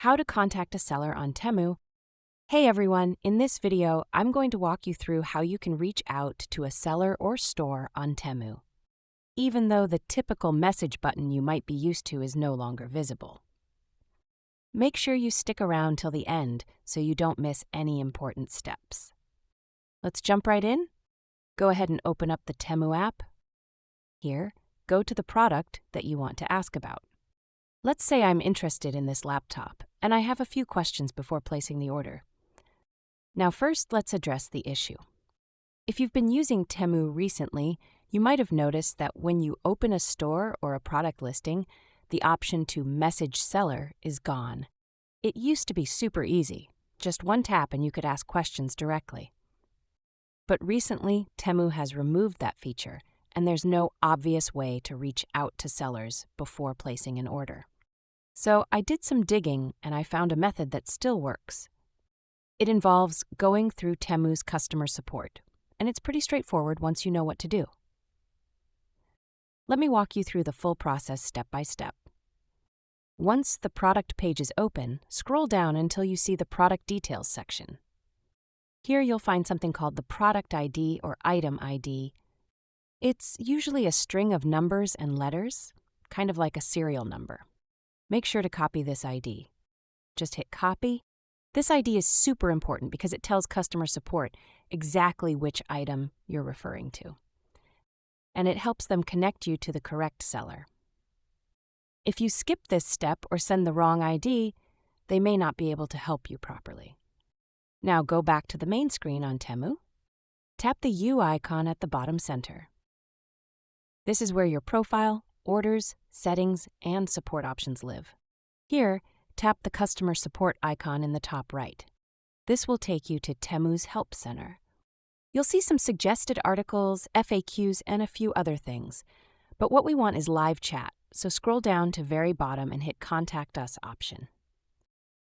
How to contact a seller on Temu. Hey everyone, in this video, I'm going to walk you through how you can reach out to a seller or store on Temu, even though the typical message button you might be used to is no longer visible. Make sure you stick around till the end so you don't miss any important steps. Let's jump right in. Go ahead and open up the Temu app. Here, go to the product that you want to ask about. Let's say I'm interested in this laptop, and I have a few questions before placing the order. Now first, let's address the issue. If you've been using Temu recently, you might have noticed that when you open a store or a product listing, the option to message seller is gone. It used to be super easy. Just one tap and you could ask questions directly. But recently, Temu has removed that feature, and there's no obvious way to reach out to sellers before placing an order. So I did some digging and I found a method that still works. It involves going through Temu's customer support, and it's pretty straightforward once you know what to do. Let me walk you through the full process step by step. Once the product page is open, scroll down until you see the product details section. Here you'll find something called the product ID or item ID. It's usually a string of numbers and letters, kind of like a serial number. Make sure to copy this ID. Just hit copy. This ID is super important because it tells customer support exactly which item you're referring to. And it helps them connect you to the correct seller. If you skip this step or send the wrong ID, they may not be able to help you properly. Now go back to the main screen on Temu. Tap the U icon at the bottom center. This is where your profile, orders, settings, and support options live. Here, tap the customer support icon in the top right. This will take you to Temu's Help Center. You'll see some suggested articles, FAQs, and a few other things. But what we want is live chat, so scroll down to very bottom and hit Contact Us option.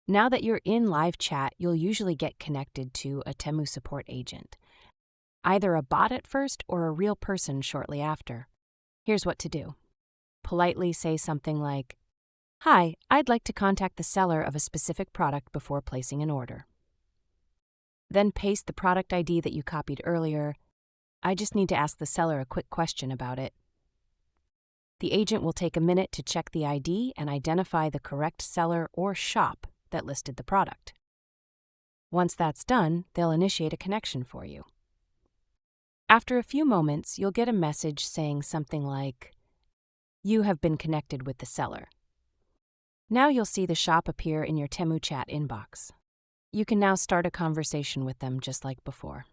Now that you're in live chat, you'll usually get connected to a Temu support agent, either a bot at first or a real person shortly after. Here's what to do. Politely say something like, "Hi, I'd like to contact the seller of a specific product before placing an order." Then paste the product ID that you copied earlier. I just need to ask the seller a quick question about it. The agent will take a minute to check the ID and identify the correct seller or shop that listed the product. Once that's done, they'll initiate a connection for you. After a few moments, you'll get a message saying something like, "You have been connected with the seller." Now you'll see the shop appear in your Temu chat inbox. You can now start a conversation with them just like before.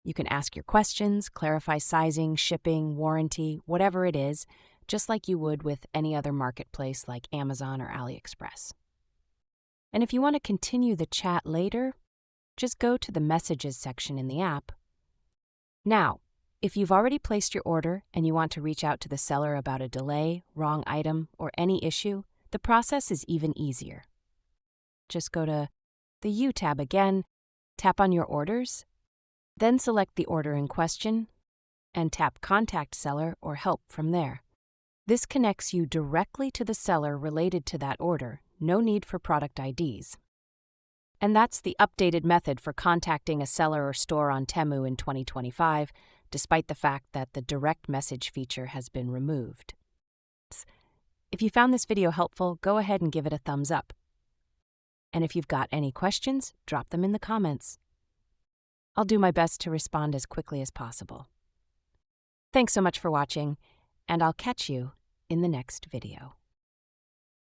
You can ask your questions, clarify sizing, shipping, warranty, whatever it is, just like you would with any other marketplace like Amazon or AliExpress. And if you want to continue the chat later, just go to the Messages section in the app. Now, if you've already placed your order and you want to reach out to the seller about a delay, wrong item, or any issue, the process is even easier. Just go to the U tab again, tap on your orders, then select the order in question, and tap Contact Seller or Help from there. This connects you directly to the seller related to that order, no need for product IDs. And that's the updated method for contacting a seller or store on Temu in 2025, despite the fact that the direct message feature has been removed. If you found this video helpful, go ahead and give it a thumbs up. And if you've got any questions, drop them in the comments. I'll do my best to respond as quickly as possible. Thanks so much for watching, and I'll catch you in the next video.